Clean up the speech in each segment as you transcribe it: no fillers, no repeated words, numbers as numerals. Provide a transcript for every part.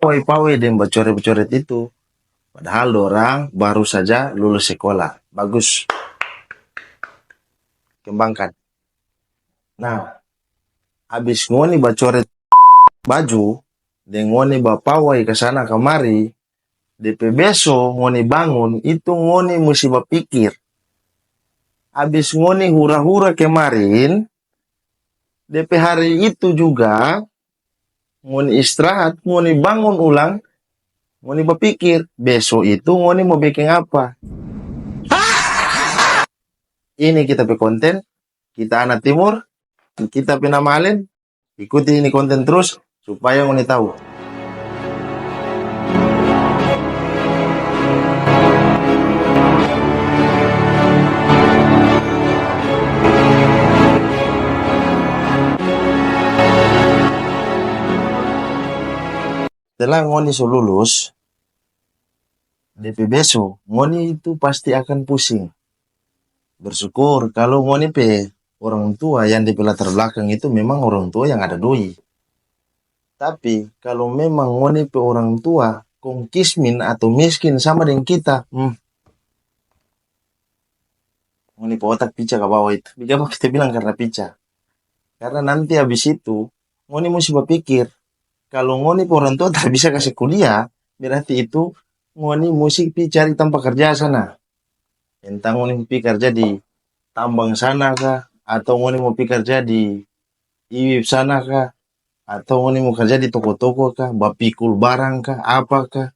pawai-pawai dan bacoret-bacoret itu. Padahal orang baru saja lulus sekolah. Bagus. Kembangkan. Nah, habis ngoni bacoret baju, dan ngoni bapawai ke sana kemari, DP beso ngoni bangun, itu ngoni mesti berpikir. Habis ngoni hura-hura kemarin, DP hari itu juga, ngoni istirahat, ngoni bangun ulang, ngoni berpikir, besok itu ngoni mau bikin apa? Ini kita pe konten, kita anak timur, kita pe nama Alen, ikuti ini konten terus, supaya ngoni tahu. Setelah ngoni so lulus, DP beso, ngoni itu pasti akan pusing. Bersyukur kalau ngoni pe orang tua yang di latar belakang itu memang orang tua yang ada doi. Tapi kalau memang ngoni pe orang tua kong kismin atau miskin sama dengan kita, ngoni pe otak pica ke bawah itu. Kenapa kita bilang karena pica? Karena nanti habis itu ngoni mesti berpikir, kalau ngoni pe orang tua tak bisa kasih kuliah, berarti itu ngoni mesti cari tempat kerja sana. Entah ngoni mau kerja di tambang sana kah, atau ngoni mau kerja di iwip sana kah, atau ngoni mau kerja di toko-toko kah, bapikul barang kah, apakah.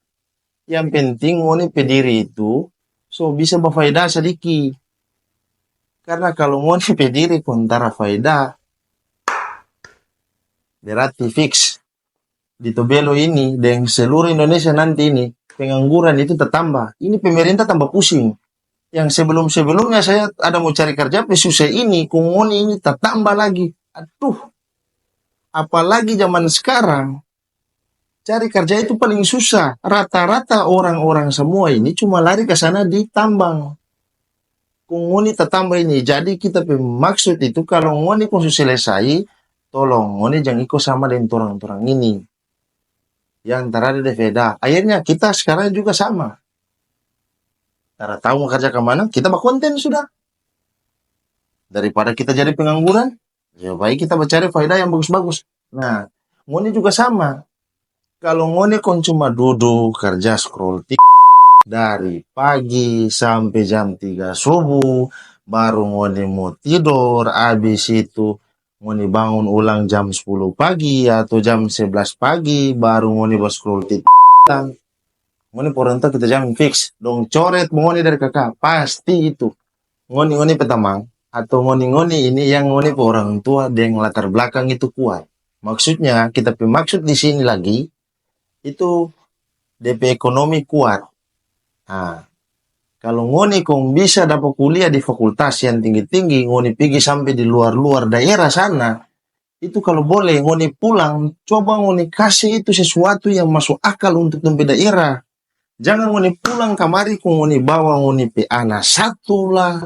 Yang penting ngoni pe diri itu so bisa berfaedah sedikit. Karena kalau ngoni pe diri kontara faedah, berarti fix di Tobelo ini dan seluruh Indonesia nanti ini pengangguran itu tertambah. Ini pemerintah tambah pusing. Yang sebelum-sebelumnya saya ada mau cari kerja, susah ini, ngoni ini tertambah lagi. Aduh, apalagi zaman sekarang, cari kerja itu paling susah. Rata-rata orang-orang semua ini cuma lari ke sana di tambang. Ngoni tertambah ini. Jadi kita maksud itu kalau ngoni khusus selesai, tolong ngoni jangan ikut sama dengan orang-orang ini. Yang terada di Veda. Akhirnya kita sekarang juga sama. Karena tahu mau kerja kemana, kita berkonten sudah. Daripada kita jadi pengangguran, ya baik kita mencari faedah yang bagus-bagus. Nah, ngoni juga sama. Kalau ngoni kon cuma duduk, kerja scroll dari pagi sampai jam 3 subuh, baru ngoni mau tidur, habis itu ngoni bangun ulang jam 10 pagi atau jam 11 pagi, baru ngoni scroll ngoni porenta kita jamin fix dong coret ngoni dari kakak pasti itu ngoni petamang atau ngoni ini yang ngoni pe orang tua dengan latar belakang itu kuat. Maksudnya kita maksud di sini lagi itu DP ekonomi kuat. Nah, kalau ngoni kong bisa dapat kuliah di fakultas yang tinggi-tinggi, ngoni pergi sampai di luar-luar daerah sana, itu kalau boleh ngoni pulang, coba ngoni kasih itu sesuatu yang masuk akal untuk tempat daerah. Jangan ngoni pulang kamari kong ngoni bawa ngoni pe anak satu lah,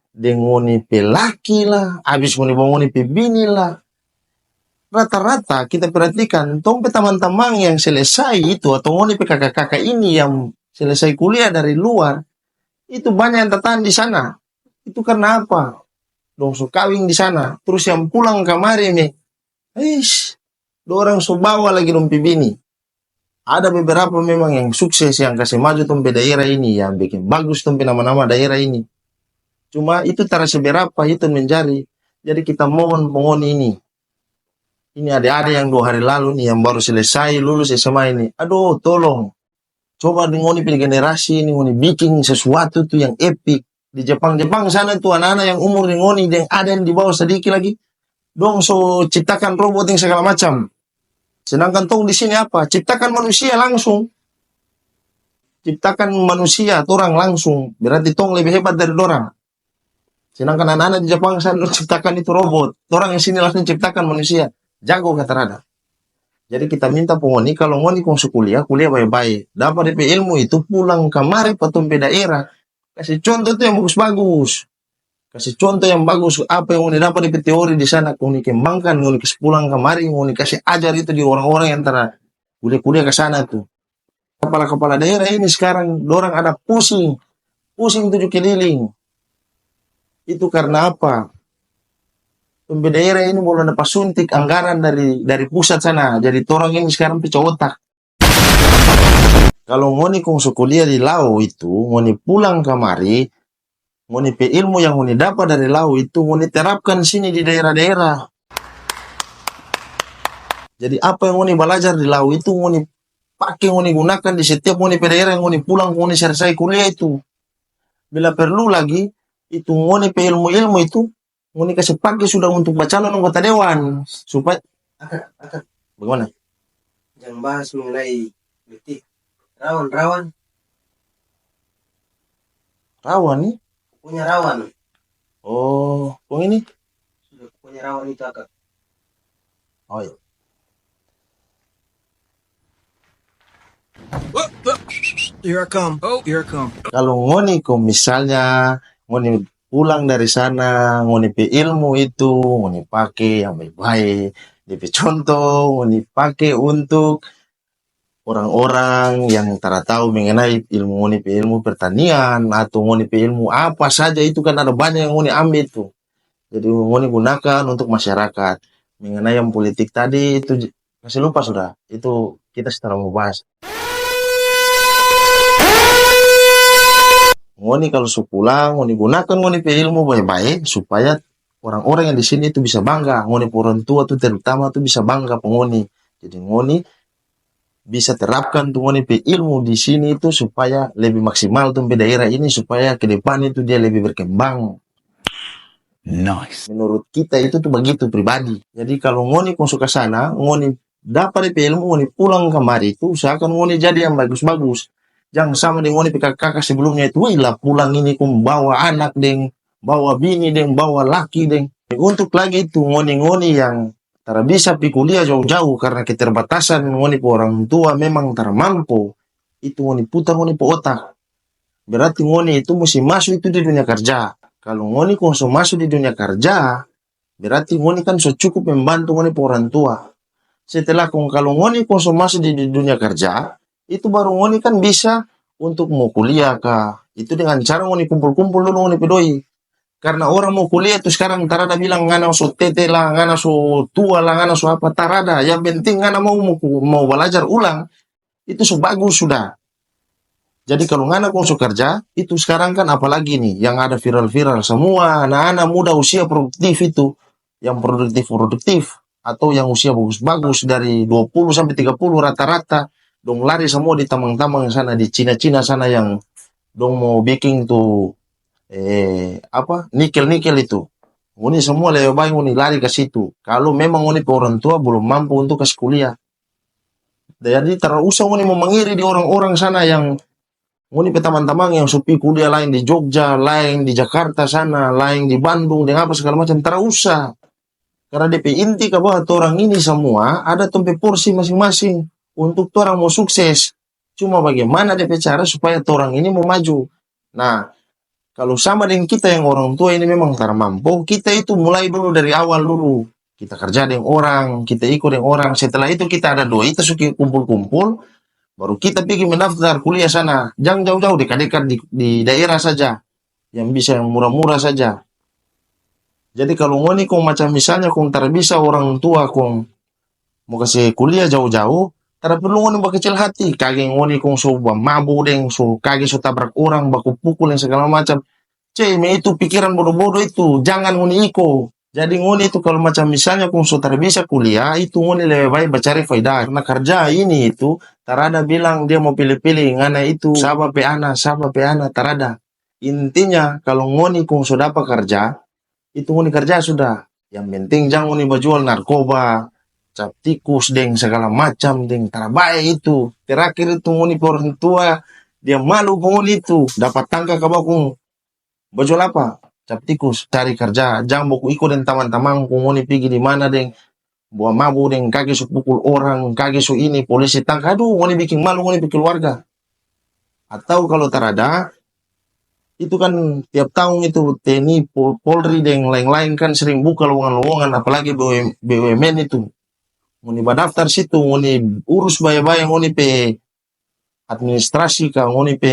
dengan ngoni pe laki lah, habis ngoni bawa ngoni pe bini lah. Rata-rata kita perhatikan, pe teman-teman yang selesai itu, atau ngoni pe kakak-kakak ini yang selesai kuliah dari luar, itu banyak yang tertahan di sana. Itu karena apa? Dong so kawin di sana, terus yang pulang kamari nih, orang so bawa lagi dong pe bini. Ada beberapa memang yang sukses, yang kasih maju tempe daerah ini, yang bikin bagus tempe nama-nama daerah ini. Cuma itu tak seberapa itu menjadi. Jadi kita mohon penghuni ini. Ini ada yang 2 hari lalu nih, yang baru selesai lulus SMA ini. Aduh, tolong. Coba ngoni pilih generasi ini, ngoni bikin sesuatu tuh yang epic. Di Jepang sana tuh anak-anak yang umur ngoni, yang ada yang di bawah sedikit lagi. Dong so ciptakan robot yang segala macam. Sedangkan tong di sini apa? Ciptakan manusia langsung. Ciptakan manusia, orang langsung. Berarti tong lebih hebat dari orang. Sedangkan anak-anak di Jepang sana ciptakan itu robot. Orang yang sini langsung ciptakan manusia. Jago kata rada. Jadi kita minta penghuni, kalau ngoni kongsi kuliah baik-baik. Dapat DP ilmu itu pulang kamari patung daerah. Kasih contoh itu yang bagus-bagus. Kasih contoh yang bagus, apa yang ngoni dapat di teori di sana, ngoni kembangkan, ngoni kasih pulang kemari, ngoni kasih ajar itu di orang-orang yang kuliah-kuliah ke sana tuh. Kepala-kepala daerah ini sekarang dorang ada pusing, pusing tujuh keliling. Itu karena apa? Pemerintah daerah ini mulai dapat suntik anggaran dari pusat sana. Jadi orang ini sekarang pecah otak. Kalau ngoni kong kuliah di Lau itu, ngoni pulang kemari, ngoni pe ilmu yang ngoni dapat dari Lau itu, ngoni terapkan sini di daerah-daerah. Jadi apa yang ngoni belajar di Lau itu, ngoni pakai, ngoni gunakan di setiap ngoni pe daerah yang ngoni pulang, ngoni selesai kuliah itu. Bila perlu lagi, itu ngoni pe ilmu-ilmu itu, ngoni kasih pakai sudah untuk bacalon anggota dewan. Supaya, bagaimana? Jangan bahas mengenai detik. Rawan. Rawan nih? Punya rawan. Oh, kok ini? Sudah punya rawan itu akak. Oh iya. Here I come. Kalau ngoni kok misalnya ngoni pulang dari sana, ngoni pe ilmu itu, ngoni pakai yang baik-baik. DP contoh, ngoni pakai untuk orang-orang yang tak tahu mengenai ilmu, ngoni pe ilmu pertanian atau ngoni pe ilmu apa saja itu kan ada banyak yang ngoni ambil tuh. Jadi ngoni gunakan untuk masyarakat. Mengenai yang politik tadi itu masih lupa sudah. Itu kita setelah mau bahas. Ngoni kalau pulang, ngoni gunakan ngoni pe ilmu baik-baik supaya orang-orang yang di sini itu bisa bangga. Ngoni orang tua tuh terutama tuh bisa bangga pengoni. Jadi ngoni bisa terapkan tuh ngoni pe ilmu di sini itu supaya lebih maksimal tuh daerah ini supaya ke depan itu dia lebih berkembang. Nice. Menurut kita itu tuh begitu pribadi. Jadi kalau ngoni kong suka sana, ngoni dapat pe ilmu, ngoni pulang kemari itu usahakan ngoni jadi yang bagus-bagus. Jangan sama dengan ngoni kakak sebelumnya itu, wih lah pulang ini kong bawa anak deng, bawa bini deng, bawa laki deng. Untuk lagi itu ngoni-ngoni yang tara bisa pi kuliah jauh-jauh karena keterbatasan ngoni po orang tua memang tara mampu. Itu ngoni putar ngoni po otak. Berarti ngoni itu mesti masuk itu di dunia kerja. Kalau ngoni kong so masuk di dunia kerja, berarti ngoni kan so cukup membantu ngoni po orang tua. Setelah kalau ngoni kong so masuk di dunia kerja, itu baru ngoni kan bisa untuk mau kuliah kah. Itu dengan cara ngoni kumpul-kumpul dulu ngoni pedoi. Karena orang mau kuliah itu sekarang tarada bilang ngana so tete lah, ngana so tua lah, ngana so apa, tarada. Yang penting ngana mau belajar ulang, itu so bagus sudah. Jadi kalau ngana kong so kerja, itu sekarang kan apalagi nih, yang ada viral-viral semua anak-anak muda usia produktif itu, yang produktif, atau yang usia bagus-bagus dari 20 sampai 30 rata-rata, dong lari semua di tamang-tamang sana, di Cina-Cina sana yang dong mau bikin tuh nikel itu. Ngoni semua lebih baik ngoni lari ke situ. Kalau memang ngoni orang tua belum mampu untuk kasih kuliah. Jadi terlalu usah ngoni mau mengiri di orang-orang sana yang ngoni pe teman-teman yang supi kuliah lain di Jogja, lain di Jakarta sana, lain di Bandung, dengan apa segala macam. Terlalu usah. Karena DP inti ke bahwa orang ini semua ada tempe porsi masing-masing untuk orang mau sukses. Cuma bagaimana DP cara supaya orang ini mau maju. Nah, kalau sama dengan kita yang orang tua ini memang tak mampu, kita itu mulai dulu dari awal dulu. Kita kerja dengan orang, kita ikut dengan orang. Setelah itu kita ada duit, kita suka kumpul-kumpul, baru kita pergi mendaftar kuliah sana. Jangan jauh-jauh, dekat-dekat di daerah saja. Yang bisa yang murah-murah saja. Jadi kalau ngoni kong macam misalnya kong tak bisa orang tua kong mau kasih kuliah jauh-jauh, tak perlu ngoni berkecil hati. Kage ngoni kong so mabuk deng, so kage so tabrak orang, baku pukul yang segala macam. Itu pikiran bodoh-bodoh itu. Jangan ngoni iko. Jadi ngoni itu kalau macam misalnya kong so tak bisa kuliah, itu ngoni lebih baik mencari faedah. Karena kerja ini itu, tak ada bilang dia mau pilih-pilih. Ngana itu, sabar pe ana, tak ada. Intinya, kalau ngoni kong so dapat kerja, itu ngoni kerja sudah. Yang penting jangan ngoni berjual narkoba, cap tikus, deng segala macam, deng terabaik itu. Terakhir itu ngoni orang tua, dia malu ngoni itu. Dapat tangka ke bakung. Berjual apa? Cap tikus, cari kerja. Jangan buku ikut dengan teman-teman, ngoni pergi di mana, deng. Buah mabuk, deng kaki su pukul orang, kaki su ini, polisi tangka. Aduh, ngoni bikin malu, ngoni bikin keluarga. Atau kalau terada, itu kan tiap tahun itu TNI, Polri dan lain-lain kan sering buka lowongan-lowongan, apalagi BUMN itu. ngoni badaftar situ, ngoni urus baya-baya ngoni pe administrasi ka, ngoni pe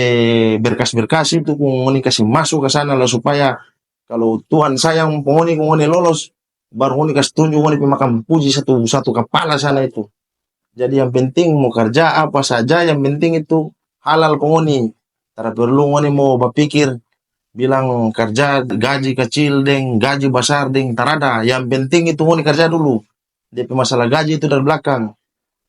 berkas-berkas itu ngoni kasih masuk ke sana lah, supaya kalau Tuhan sayang ngoni ngoni lolos, baru ngoni kasih tunjuk ngoni pe makam puji satu satu kepala sana itu. Jadi yang penting mau kerja apa saja, yang penting itu halal ngoni. Tara perlu ngoni mau berpikir bilang kerja gaji kecil deng gaji besar deng tarada. Yang penting itu ngoni kerja dulu. DP masalah gaji itu dari belakang.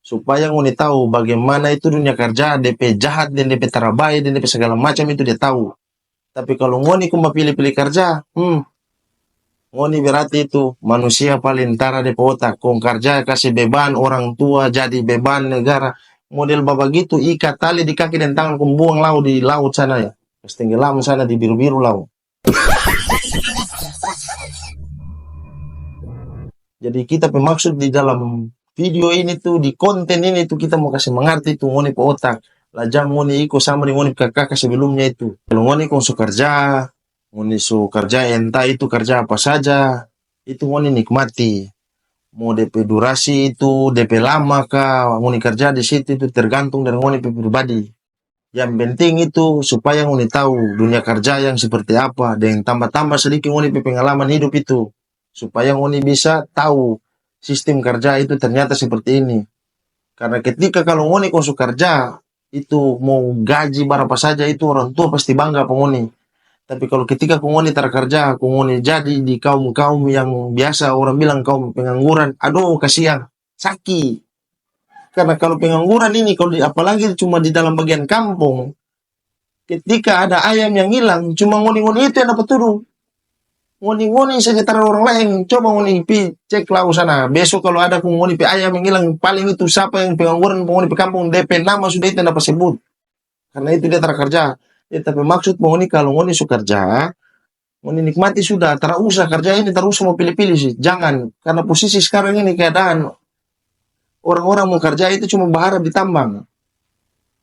Supaya ngoni tahu bagaimana itu dunia kerja, DP jahat dan DP tarabai dan DP segala macam itu dia tahu. Tapi kalau ngoni cuma pilih-pilih kerja, ngoni berarti itu manusia paling tara DP otak. Kong kerja kasih beban orang tua, jadi beban negara. Model begitu, ikat tali di kaki dan tangan, kong buang laut di laut sana ya. Tenggelam sana di biru-biru laut. Jadi kita bermaksud di dalam video ini tuh, di konten ini tuh, kita mau kasih mengerti tuh ngoni pe otak. Lajang ngoni iko sama dengan ngoni kakak sebelumnya itu. Kalau ngoni kong ngoni su kerja entah itu kerja apa saja, itu ngoni nikmati. Mau DP durasi itu, DP lama kah, ngoni kerja di situ itu tergantung dari ngoni pribadi. Yang penting itu supaya ngoni tahu dunia kerja yang seperti apa, dan tambah-tambah sedikit ngoni pengalaman hidup itu, supaya ngoni bisa tahu sistem kerja itu ternyata seperti ini. Karena ketika kalau ngoni konsu kerja itu mau gaji berapa saja, itu orang tua pasti bangga ngoni. Tapi kalau ketika ngoni terkerja, ngoni jadi di kaum-kaum yang biasa orang bilang kaum pengangguran, aduh kasihan, sakit. Karena kalau pengangguran ini, kalau apalagi cuma di dalam bagian kampung, ketika ada ayam yang hilang, cuma ngoni-ngoni itu yang dapat turun. Ngoni-ngoni sekitar orang lain, coba ngoni cek lau sana. Besok kalau ada ngoni ayam yang hilang, paling itu siapa yang pengangguran, ngoni kampung, DP nama sudah itu yang dapat sebut. Karena itu dia terkerja. Ya, tapi maksud ngoni kalau ngoni suka kerja, ngoni nikmati sudah, tak usah kerja ini, terus mau pilih-pilih sih. Jangan, karena posisi sekarang ini keadaan orang-orang mau kerja itu cuma berharap ditambang.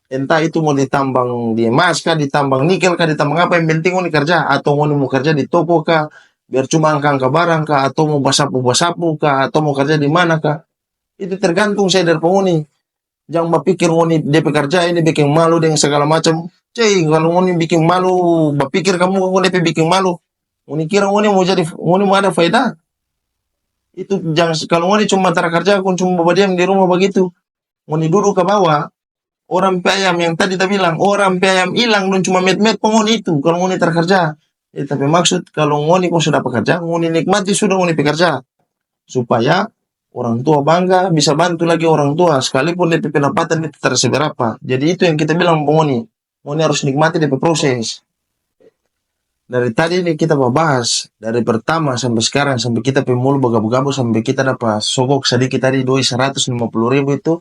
Entah itu mau ditambang di emas kah, ditambang nikel kah, ditambang apa, yang penting ngoni kerja. Atau ngoni mau kerja di toko kah, biar cuma angka-angka barang kah, atau mau basapu-basapu kah, atau mau kerja di mana kah. Itu tergantung saya dari ngoni. Jangan berpikir ngoni DP kerja ini bikin malu dengan segala macam. Cey, kalau ngoni bikin malu, berpikir kamu ngoni DP bikin malu. Ngoni kira ngoni mau jadi, ngoni mau ada faedah. Itu jangan, kalau ngoni cuma kerja, cuma berdiam di rumah begitu, ngoni duduk ke bawah, orang ayam yang tadi kita bilang, orang ayam hilang dan cuma met-met ngoni itu, kalau ngoni terkerja. Tapi maksud kalau ngoni kok sudah bekerja, ngoni nikmati sudah ngoni bekerja, supaya orang tua bangga, bisa bantu lagi orang tua, sekalipun DP pendapatan itu terseberapa. Jadi itu yang kita bilang ngoni harus nikmati DP proses. Dari tadi ini kita bahas dari pertama sampai sekarang, sampai kita pemulu bagabo-gabo, sampai kita dapat sogok sedikit tadi 150.000 itu.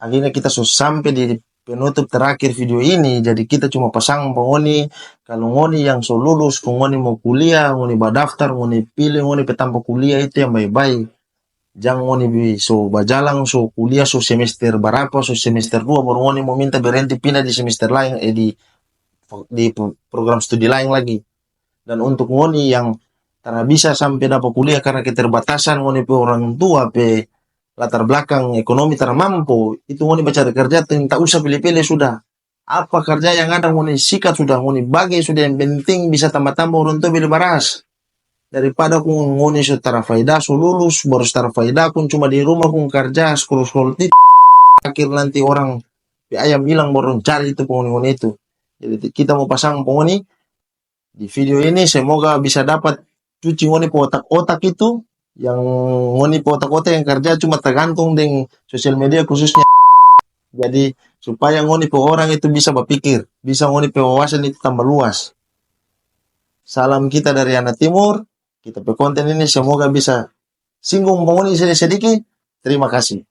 Akhirnya kita sampai di penutup terakhir video ini. Jadi kita cuma pasang ngoni, kalau ngoni yang so lulus, ngoni mau kuliah, ngoni badaftar, ngoni pilih ngoni petampa kuliah itu yang baik-baik. Jangan ngoni so bajalang, so kuliah, so semester berapa, so semester 2, baru ngoni mau minta berhenti pindah di semester lain, di program studi lain lagi. Dan untuk ngoni yang tak bisa sampai dapat kuliah karena keterbatasan ngoni pe orang tua pe latar belakang ekonomi tak mampu, itu ngoni mencari kerja tak usah pilih-pilih sudah. Apa kerja yang ada ngoni sikat sudah, ngoni bagi sudah, yang penting bisa tambah-tambah orang tua beli baras. Daripada ngoni setara faedah, so lulus baru setara faedah, cuma di rumah kerja scroll-scroll akhir nanti orang ayam hilang baru cari itu ngoni-ngoni itu. Jadi kita mau pasang ngoni di video ini, semoga bisa dapat cuci ngoni po otak-otak itu, yang ngoni po otak-otak yang kerja cuma tergantung dengan sosial media khususnya. Jadi supaya ngoni po orang itu bisa berpikir, bisa ngoni po wawasan itu tambah luas. Salam kita dari anak timur. Kita pe konten ini semoga bisa singgung ngoni sedikit. Terima kasih.